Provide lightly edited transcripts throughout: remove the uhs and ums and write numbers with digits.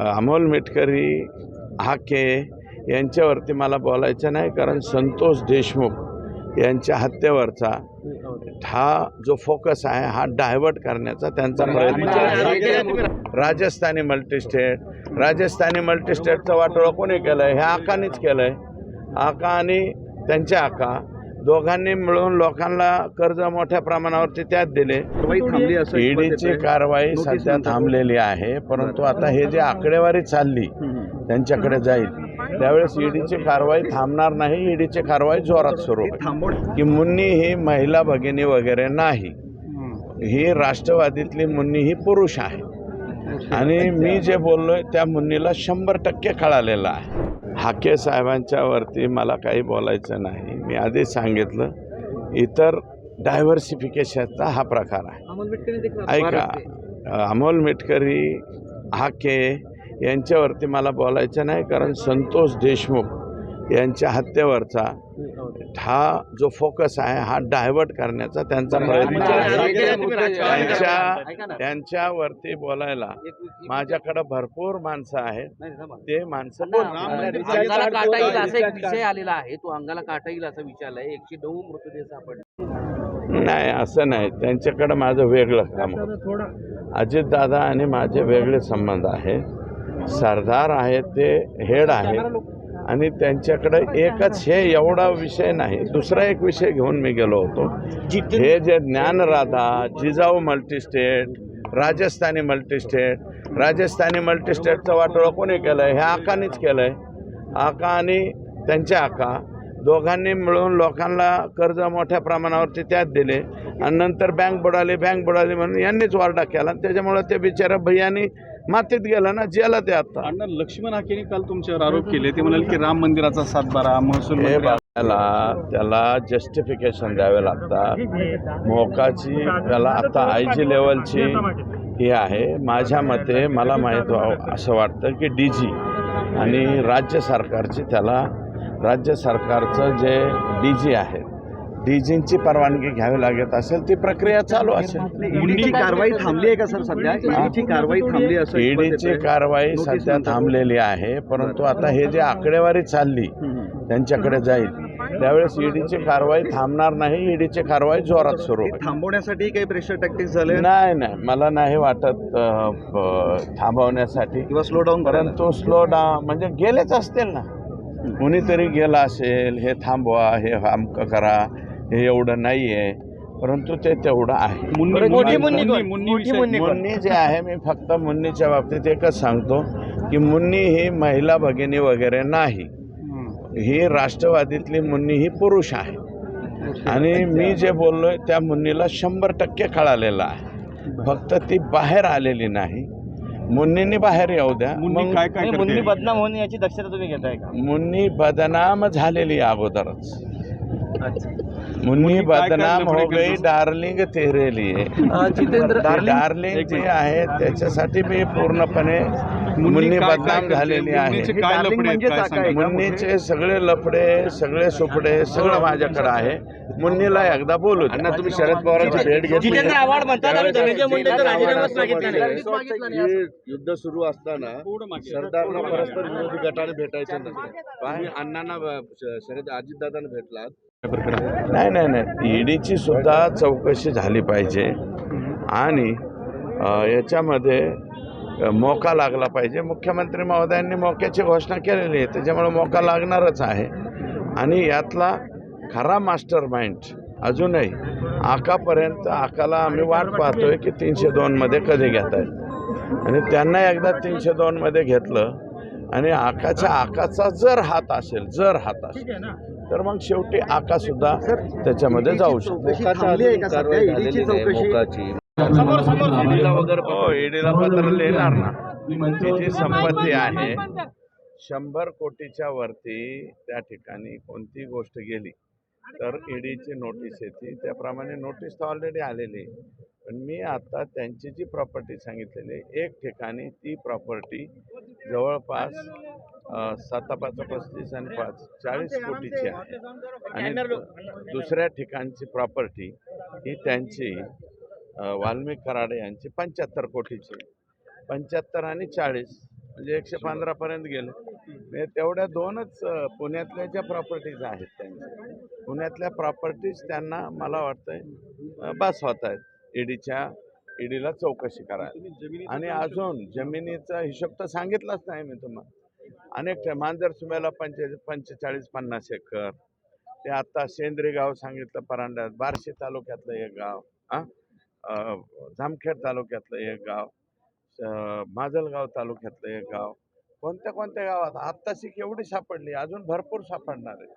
अमोल मिटकरी हाके यांच्यावरती मला बोलायचं नाही, कारण संतोष देशमुख यांच्या हत्येवरचा हा जो फोकस आहे हा डायव्हर्ट करण्याचा त्यांचा प्रयत्न आहे. राजस्थानी मल्टीस्टेटचं वाटोळं कोणी केलं आहे? हे आकानीच केलं आहे. आका आणि त्यांचे आका दोघांनी मिळून लोकांना कर्ज मोठ्या प्रमाणावरती त्यात दिले. ईडीची कारवाई सध्या थांबलेली आहे, परंतु आता हे जे आकडेवारी चालली त्यांच्याकडे जाईल त्यावेळेस ईडीची कारवाई थांबणार नाही. ईडीची कारवाई जोरात सुरू होईल. की मुन्नी ही महिला भगिनी वगैरे नाही, ही राष्ट्रवादीतली मुन्नी ही पुरुष आहे. आणि मी जे बोललोय त्या मुन्नीला 100% कळालेलं आहे. हाके साहेबांच्या वरती मला काही बोलायचं नाही. मी आधीच सांगितलं, इतर डायव्हर्सिफिकेशनचा हा प्रकार आहे. ऐका, अमोल मिटकरी हाके यांच्यावरती मला बोलायचं नाही, कारण संतोष देशमुख यांच्या हत्येवरचा हा जो फोकस आहे हा डायव्हर्ट करण्याचा त्यांचा प्रयत्न आहे. त्यांच्यावरती बोलायला माझ्याकडे भरपूर माणसं आहेत. ते माणसं विषय आलेला आहे, तो अंगाला काटा येईल असा विचार आहे. 109 मृतदेह सापडले. नाही, असं नाही. त्यांच्याकडे माझं वेगळं काम होतं. अजितदादा आणि माझे वेगळे संबंध आहे. सरदार आहे, ते हेड आहे आणि त्यांच्याकडे एकच हे एवढा विषय नाही. दुसरा एक विषय घेऊन मी गेलो होतो. हे जे ज्ञानराधा, जिजाऊ मल्टीस्टेट, राजस्थानी मल्टीस्टेटचं वाटोळं कोणी केलं आहे? हे आकानीच केलं आहे. आका आणि त्यांचे आका दोघांनी मिळून लोकांना कर्ज मोठ्या प्रमाणावरती त्यात दिले आणि नंतर बँक बुडाली म्हणून यांनीच वारडा केला. त्याच्यामुळे ते बिचारा भैयानी मातीत गेला ना, जेला ते आता. अण्णा लक्ष्मण हाकेने काल तुमच्यावर आरोप केले. ते म्हणाले की राम मंदिराचा 7/12 महसूल त्याला जस्टिफिकेशन द्यावे लागतात. मोकाची त्याला आता आयजी लेवलची ही आहे. माझ्या मते मला माहीत व्हावं असं वाटतं की डीजी आणि राज्य सरकारचं जे डीजी आहे, डीजींची परवानगी घ्यावी लागत असेल, ती प्रक्रिया चालू असेल. ईडीची कारवाई थांबली आहे का सर सध्या? ईडीची कारवाई थांबली असेल. ईडीची कारवाई सध्या थांबलेली आहे, परंतु आता हे जे आकडेवारी चालली त्यांच्याकडे जाईल त्यावेळेस ईडीची कारवाई थांबणार नाही. ईडीची कारवाई जोरात सुरू होईल. थांबवण्यासाठी काही प्रेशर टॅक्टिक्स झाले? नाही, मला नाही वाटत थांबवण्यासाठी किंवा स्लो डाऊन, परंतु स्लो डाऊन म्हणजे गेलेच असतील ना. कुणीतरी गेला असेल, हे थांबवा, हे अमकं करा, हे एवढं नाही आहे, परंतु ते तेवढं आहे. मुन्नी जे आहे, मी फक्त मुन्नीच्या बाबतीत एकच सांगतो की मुन्नी ही महिला भगिनी वगैरे नाही, ही राष्ट्रवादीतली मुन्नी ही पुरुष आहे. आणि मी जे बोललोय त्या मुन्नीला 100% कळालेलं आहे. फक्त ती बाहेर आलेली नाही. मुन्नींनी बाहेर येऊ द्या. मुन्नी बदनाम होणे याची दक्षता तुम्ही घेताय का? मुन्नी बदनाम झालेली अगोदरच. मुन्नी बदनाम हो गई, डार्लिंग तेरे लिए. डार्लिंग जी आहे त्याच्यासाठी मी पूर्णपणे मुन्नी बदनाम झालेली आहे. मुन्नीचे सगळे लफडे, सगळे सुपडे सगळं माझ्याकडे आहे. मुन्नीला एकदा बोलू. तुम्ही शरद पवारांची भेट घेतली? युद्ध सुरू असताना सरदारला परस्पर विरोधी गटाने भेटायचं नाही. अण्णांना अजितदादांना भेटला. नाही, ईडीची सुद्धा चौकशी झाली पाहिजे आणि याच्यामध्ये मोका लागला पाहिजे. मुख्यमंत्री महोदयांनी मोक्याची घोषणा केलेली आहे, त्याच्यामुळे मोका लागणारच आहे. आणि यातला खरा मास्टर माइंड अजूनही आकापर्यंत, आकाला आम्ही वाट पाहतोय की 302 कधी घेत आहेत. आणि त्यांना एकदा 302 घेतलं आणि आकाचा जर हात असेल तर मग शेवटी आका सुद्धा त्याच्यामध्ये जाऊ शकतो. ईडीला पत्र लिहिणार ना. तिची संपत्ती आहे 100 कोटीच्या वरती. त्या ठिकाणी कोणती गोष्ट गेली तर ईडीची नोटीस येते. त्याप्रमाणे नोटीस तर ऑलरेडी आलेली. पण मी आता त्यांची जी प्रॉपर्टी सांगितलेली, एक ठिकाणी ती प्रॉपर्टी जवळपास 7-5 आणि 5 40 कोटीची आहे. आणि दुसऱ्या ठिकाणची प्रॉपर्टी ही त्यांची वाल्मिक कराडे यांची 75 कोटीची. 75 आणि 40 म्हणजे 115 पर्यंत गेले. म्हणजे तेवढ्या 2च पुण्यातल्या ज्या प्रॉपर्टीज आहेत त्यांच्या, पुण्यातल्या प्रॉपर्टीज त्यांना मला वाटतंय बस होत आहेत ईडीला चौकशी करायला. आणि अजून जमिनीचा हिशोब तर सांगितलाच नाही मी तुम्हाला. अनेक मांजरसुम्याला 45-50 एकर, ते आता सेंद्री गाव सांगितलं परांड्यात, बार्शी तालुक्यातलं एक गाव, जामखेड तालुक्यातलं एक गाव, माजलगाव तालुक्यातलं एक गाव, कोणत्या गावात आत्ताशी केवढी सापडली, अजून भरपूर सापडणार आहे.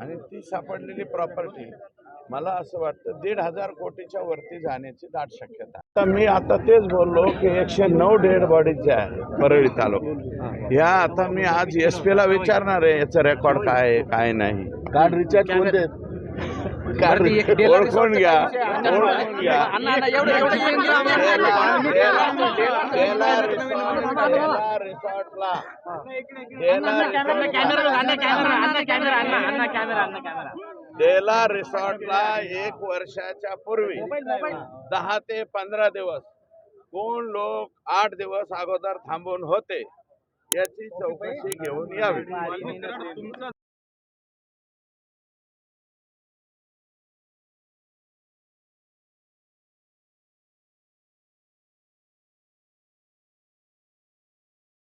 आणि ती सापडलेली प्रॉपर्टी मला असं वाटतं 1,500 कोटीच्या वरती जाण्याची दाट शक्यता. आता मी तेच बोललो की 109 डेड बॉडीज ज्या आहेत परळी तालुक्यात, ह्या आता मी आज SP ला विचारणार आहे याचं रेकॉर्ड काय आहे काय नाही. कार्ड रिचार्ज कोणते आहेत? ओळखून घ्या. डेला रिसॉर्टला 1 वर्षाच्या पूर्वी 10 ते 15 दिवस कोण लोक 8 दिवस अगोदर थांबून होते याची चौकशी घेऊन यावी.